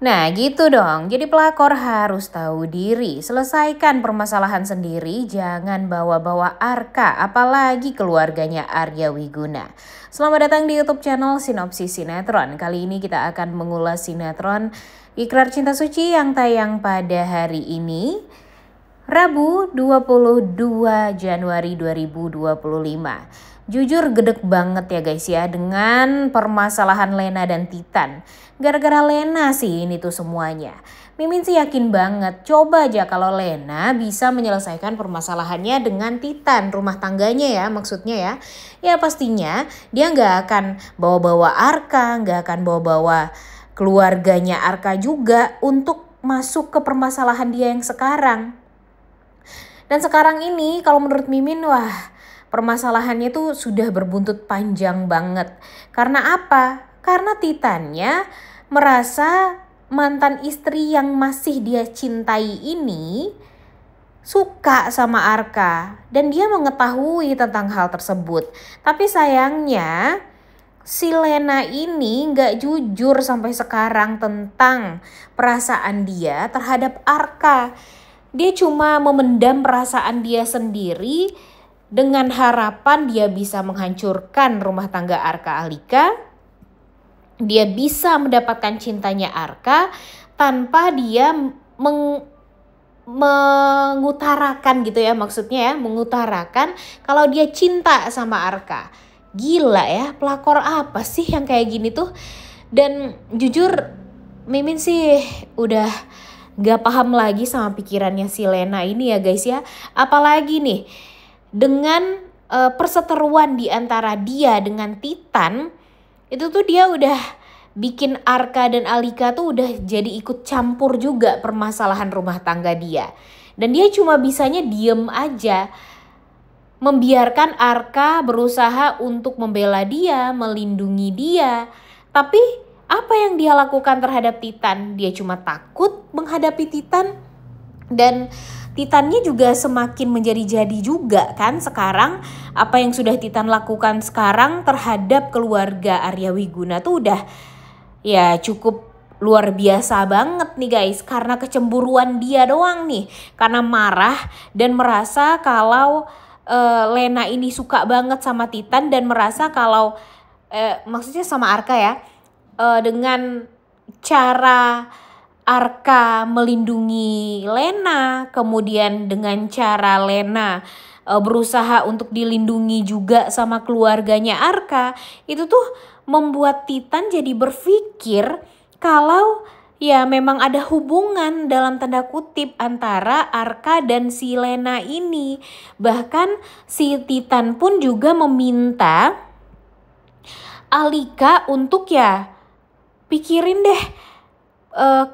Nah gitu dong, jadi pelakor harus tahu diri, selesaikan permasalahan sendiri, jangan bawa-bawa Arka, apalagi keluarganya Arya Wiguna. Selamat datang di YouTube channel Sinopsis Sinetron. Kali ini kita akan mengulas sinetron Ikrar Cinta Suci yang tayang pada hari ini, Rabu 22 Januari 2025. Jujur gedek banget ya guys ya dengan permasalahan Lena dan Titan. Gara-gara Lena sih ini tuh semuanya. Mimin sih yakin banget, coba aja kalau Lena bisa menyelesaikan permasalahannya dengan Titan, rumah tangganya ya maksudnya ya. Ya pastinya dia nggak akan bawa-bawa Arka, nggak akan bawa-bawa keluarganya Arka juga untuk masuk ke permasalahan dia yang sekarang. Dan sekarang ini kalau menurut Mimin, wah permasalahannya tuh sudah berbuntut panjang banget. Karena apa? Karena Titannya merasa mantan istri yang masih dia cintai ini suka sama Arka. Dan dia mengetahui tentang hal tersebut. Tapi sayangnya si Lena ini gak jujur sampai sekarang tentang perasaan dia terhadap Arka. Dia cuma memendam perasaan dia sendiri dengan harapan dia bisa menghancurkan rumah tangga Arka Alika. Dia bisa mendapatkan cintanya Arka tanpa dia mengutarakan gitu ya, maksudnya ya, mengutarakan kalau dia cinta sama Arka. Gila ya, pelakor apa sih yang kayak gini tuh? Dan jujur Mimin sih udah gak paham lagi sama pikirannya si Lena ini ya guys ya. Apalagi nih dengan perseteruan di antara dia dengan Titan, itu tuh dia udah bikin Arka dan Alika tuh udah jadi ikut campur juga permasalahan rumah tangga dia. Dan dia cuma bisanya diem aja, membiarkan Arka berusaha untuk membela dia, melindungi dia. Tapi apa yang dia lakukan terhadap Titan? Dia cuma takut menghadapi Titan. Dan Titannya juga semakin menjadi-jadi juga kan sekarang. Apa yang sudah Titan lakukan sekarang terhadap keluarga Arya Wiguna tuh udah ya cukup luar biasa banget nih guys. Karena kecemburuan dia doang nih. Karena marah dan merasa kalau Lena ini suka banget sama Titan. Dan merasa kalau maksudnya sama Arka ya, dengan cara Arka melindungi Lena, kemudian dengan cara Lena berusaha untuk dilindungi juga sama keluarganya Arka, itu tuh membuat Titan jadi berpikir kalau ya memang ada hubungan dalam tanda kutip antara Arka dan si Lena ini. Bahkan si Titan pun juga meminta Alika untuk ya pikirin deh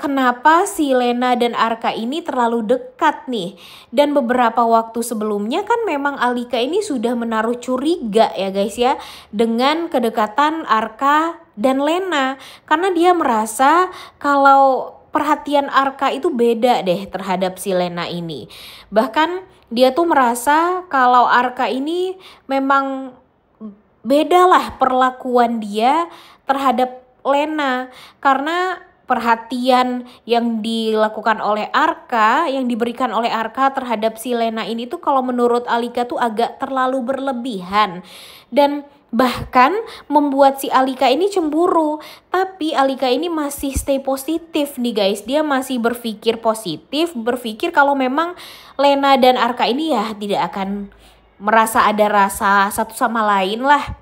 kenapa si Lena dan Arka ini terlalu dekat nih. Dan beberapa waktu sebelumnya kan memang Alika ini sudah menaruh curiga ya guys ya dengan kedekatan Arka dan Lena. Karena dia merasa kalau perhatian Arka itu beda deh terhadap si Lena ini. Bahkan dia tuh merasa kalau Arka ini memang beda lah perlakuan dia terhadap Lena. Karena perhatian yang dilakukan oleh Arka, yang diberikan oleh Arka terhadap si Lena ini tuh kalau menurut Alika tuh agak terlalu berlebihan. Dan bahkan membuat si Alika ini cemburu. Tapi Alika ini masih stay positif nih guys. Dia masih berpikir positif, berpikir kalau memang Lena dan Arka ini ya tidak akan merasa ada rasa satu sama lain lah.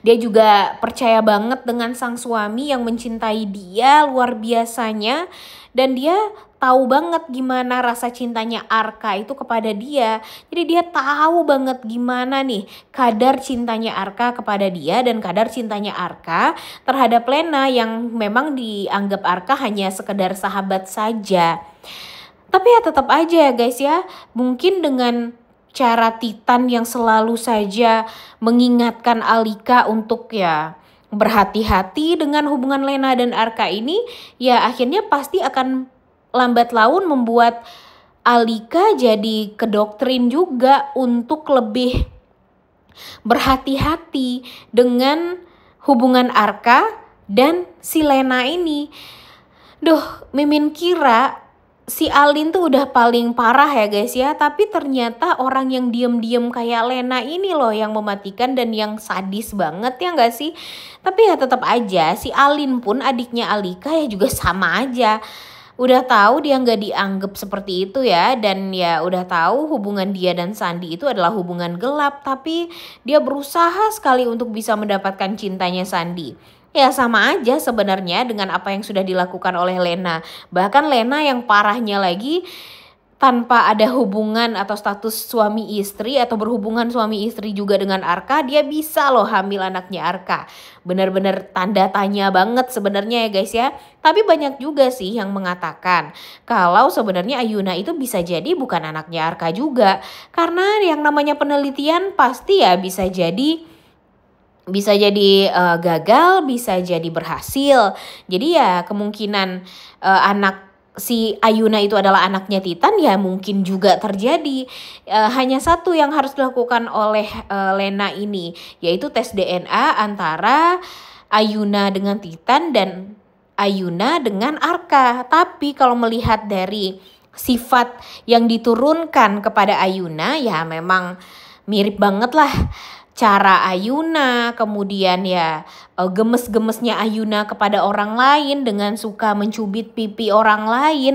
Dia juga percaya banget dengan sang suami yang mencintai dia luar biasanya. Dan dia tahu banget gimana rasa cintanya Arka itu kepada dia. Jadi dia tahu banget gimana nih kadar cintanya Arka kepada dia dan kadar cintanya Arka terhadap Lena yang memang dianggap Arka hanya sekedar sahabat saja. Tapi ya tetap aja ya guys ya, mungkin dengan cara Titan yang selalu saja mengingatkan Alika untuk ya berhati-hati dengan hubungan Lena dan Arka ini, ya akhirnya pasti akan lambat laun membuat Alika jadi kedoktrin juga untuk lebih berhati-hati dengan hubungan Arka dan si Lena ini. Duh, Mimin kira si Alin tuh udah paling parah ya guys ya. Tapi ternyata orang yang diem-diem kayak Lena ini loh yang mematikan dan yang sadis banget ya gak sih? Tapi ya tetap aja si Alin pun adiknya Alika ya juga sama aja. Udah tahu dia nggak dianggap seperti itu ya, dan ya udah tahu hubungan dia dan Sandi itu adalah hubungan gelap, tapi dia berusaha sekali untuk bisa mendapatkan cintanya Sandi. Ya sama aja sebenarnya dengan apa yang sudah dilakukan oleh Lena. Bahkan Lena yang parahnya lagi, tanpa ada hubungan atau status suami istri atau berhubungan suami istri juga dengan Arka, dia bisa loh hamil anaknya Arka. Benar-benar tanda tanya banget sebenarnya ya guys ya. Tapi banyak juga sih yang mengatakan kalau sebenarnya Ayuna itu bisa jadi bukan anaknya Arka juga. Karena yang namanya penelitian pasti ya bisa jadi gagal, bisa jadi berhasil. Jadi ya kemungkinan anak si Ayuna itu adalah anaknya Titan ya mungkin juga terjadi. Hanya satu yang harus dilakukan oleh Lena ini, yaitu tes DNA antara Ayuna dengan Titan dan Ayuna dengan Arka. Tapi kalau melihat dari sifat yang diturunkan kepada Ayuna ya memang mirip banget lah cara Ayuna, kemudian ya gemes-gemesnya Ayuna kepada orang lain dengan suka mencubit pipi orang lain.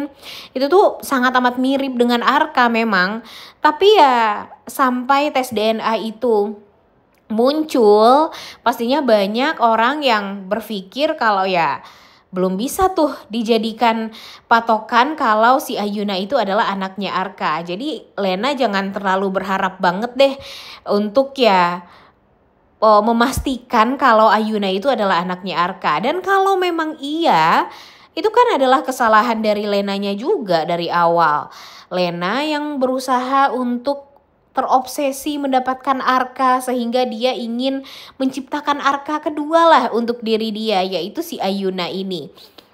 Itu tuh sangat amat mirip dengan Arka memang. Tapi ya sampai tes DNA itu muncul, pastinya banyak orang yang berpikir kalau ya belum bisa tuh dijadikan patokan kalau si Ayuna itu adalah anaknya Arka. Jadi Lena jangan terlalu berharap banget deh untuk ya memastikan kalau Ayuna itu adalah anaknya Arka. Dan kalau memang iya, itu kan adalah kesalahan dari Lenanya juga dari awal. Lena yang berusaha untuk terobsesi mendapatkan Arka sehingga dia ingin menciptakan Arka kedua lah untuk diri dia, yaitu si Ayuna ini.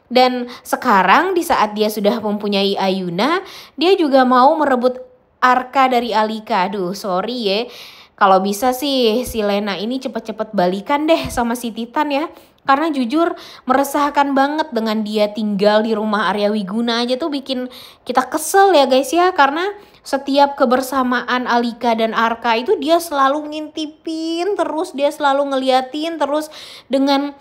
Dan sekarang di saat dia sudah mempunyai Ayuna, dia juga mau merebut Arka dari Alika. Aduh sorry ya, kalau bisa sih si Lena ini cepet-cepet balikan deh sama si Titan ya. Karena jujur meresahkan banget dengan dia tinggal di rumah Arya Wiguna aja tuh bikin kita kesel ya guys ya. Karena setiap kebersamaan Alika dan Arka itu dia selalu ngintipin terus, dia selalu ngeliatin terus dengan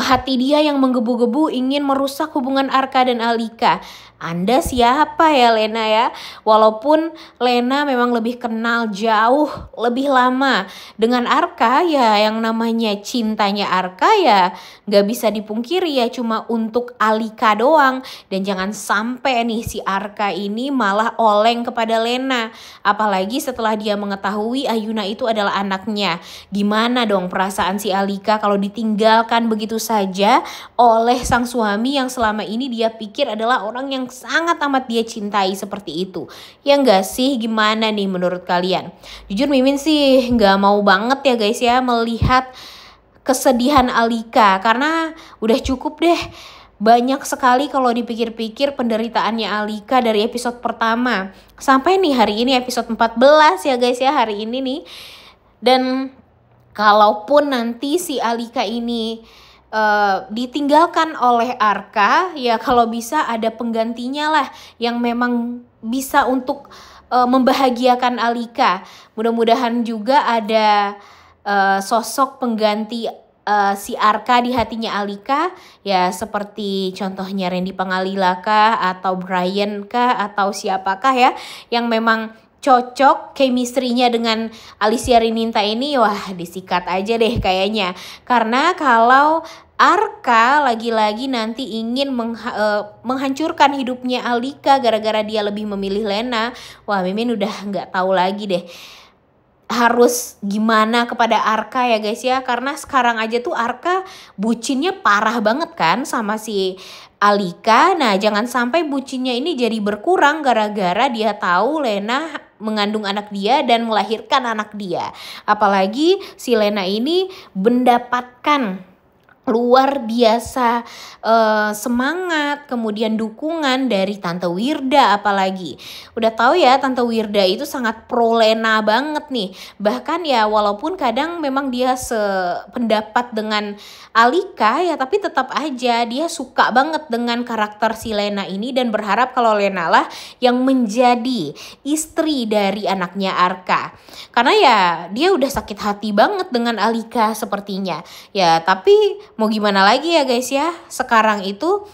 hati dia yang menggebu-gebu ingin merusak hubungan Arka dan Alika. Anda siapa ya Lena ya? Walaupun Lena memang lebih kenal jauh lebih lama dengan Arka ya, yang namanya cintanya Arka ya gak bisa dipungkiri ya cuma untuk Alika doang. Dan jangan sampai nih si Arka ini malah oleng kepada Lena. Apalagi setelah dia mengetahui Ayuna itu adalah anaknya. Gimana dong perasaan si Alika kalau ditinggalkan begitu saja oleh sang suami yang selama ini dia pikir adalah orang yang sangat amat dia cintai seperti itu. Ya enggak sih, gimana nih menurut kalian? Jujur Mimin sih enggak mau banget ya guys ya melihat kesedihan Alika. Karena udah cukup deh, banyak sekali kalau dipikir-pikir penderitaannya Alika dari episode pertama sampai nih hari ini episode 14 ya guys ya hari ini nih. Dan kalaupun nanti si Alika ini ditinggalkan oleh Arka, ya kalau bisa ada penggantinya lah yang memang bisa untuk membahagiakan Alika. Mudah-mudahan juga ada sosok pengganti si Arka di hatinya Alika, ya seperti contohnya Randy Pangalila kah, atau Brian kah, atau siapakah ya yang memang cocok chemistry-nya dengan Alicia Rininta ini. Wah disikat aja deh kayaknya. Karena kalau Arka lagi-lagi nanti ingin menghancurkan hidupnya Alika gara-gara dia lebih memilih Lena, wah Mimin udah gak tahu lagi deh harus gimana kepada Arka ya guys ya. Karena sekarang aja tuh Arka bucinnya parah banget kan sama si Alika. Nah jangan sampai bucinnya ini jadi berkurang gara-gara dia tahu Lena mengandung anak dia dan melahirkan anak dia. Apalagi si Lena ini mendapatkan luar biasa semangat, kemudian dukungan dari Tante Wirda apalagi. Udah tahu ya Tante Wirda itu sangat pro Lena banget nih. Bahkan ya walaupun kadang memang dia sependapat dengan Alika ya, tapi tetap aja dia suka banget dengan karakter si Lena ini dan berharap kalau Lena lah yang menjadi istri dari anaknya Arka. Karena ya dia udah sakit hati banget dengan Alika sepertinya. Ya tapi mau gimana lagi ya guys ya, sekarang itu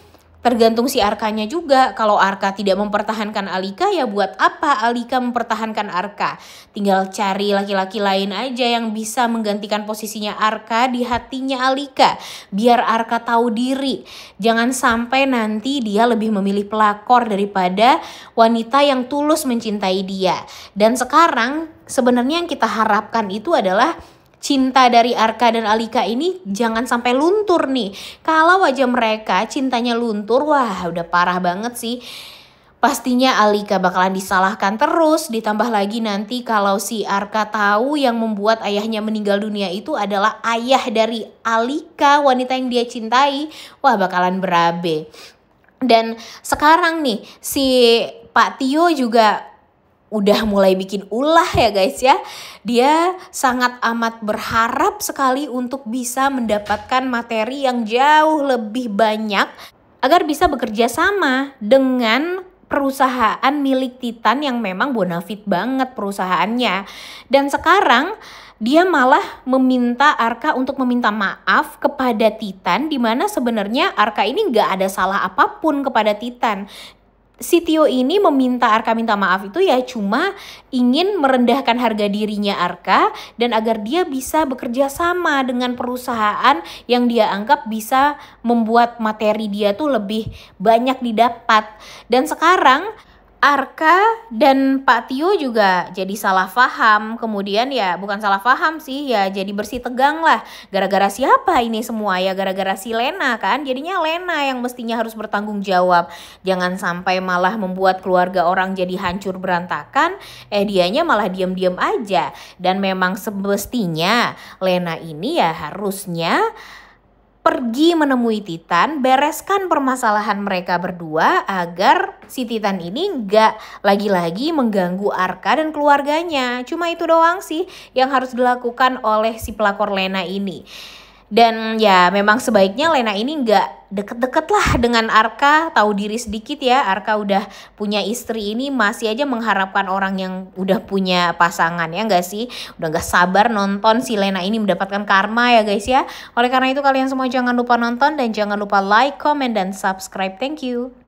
tergantung si Arkanya juga. Kalau Arka tidak mempertahankan Alika ya buat apa Alika mempertahankan Arka. Tinggal cari laki-laki lain aja yang bisa menggantikan posisinya Arka di hatinya Alika. Biar Arka tahu diri. Jangan sampai nanti dia lebih memilih pelakor daripada wanita yang tulus mencintai dia. Dan sekarang sebenarnya yang kita harapkan itu adalah cinta dari Arka dan Alika ini jangan sampai luntur nih. Kalau aja mereka cintanya luntur, wah udah parah banget sih. Pastinya Alika bakalan disalahkan terus. Ditambah lagi nanti kalau si Arka tahu yang membuat ayahnya meninggal dunia itu adalah ayah dari Alika, wanita yang dia cintai. Wah bakalan berabe. Dan sekarang nih si Pak Tio juga udah mulai bikin ulah ya guys ya. Dia sangat amat berharap sekali untuk bisa mendapatkan materi yang jauh lebih banyak agar bisa bekerja sama dengan perusahaan milik Titan yang memang bonafit banget perusahaannya. Dan sekarang dia malah meminta Arka untuk meminta maaf kepada Titan, di mana sebenarnya Arka ini gak ada salah apapun kepada Titan. Si Tio ini meminta Arka minta maaf itu ya cuma ingin merendahkan harga dirinya Arka dan agar dia bisa bekerja sama dengan perusahaan yang dia anggap bisa membuat materi dia tuh lebih banyak didapat. Dan sekarang Arka dan Pak Tio juga jadi salah paham. Kemudian ya bukan salah paham sih, ya jadi bersih tegang lah. Gara-gara siapa ini semua ya? Gara-gara si Lena kan. Jadinya Lena yang mestinya harus bertanggung jawab. Jangan sampai malah membuat keluarga orang jadi hancur berantakan. Dianya malah diam-diam aja. Dan memang semestinya Lena ini ya harusnya pergi menemui Titan, bereskan permasalahan mereka berdua agar si Titan ini nggak lagi-lagi mengganggu Arka dan keluarganya. Cuma itu doang sih yang harus dilakukan oleh si pelakor Lena ini. Dan ya memang sebaiknya Lena ini nggak deket-deket lah dengan Arka, tahu diri sedikit ya. Arka udah punya istri ini masih aja mengharapkan orang yang udah punya pasangan ya nggak sih? Udah nggak sabar nonton si Lena ini mendapatkan karma ya guys ya. Oleh karena itu kalian semua jangan lupa nonton dan jangan lupa like, comment, dan subscribe. Thank you.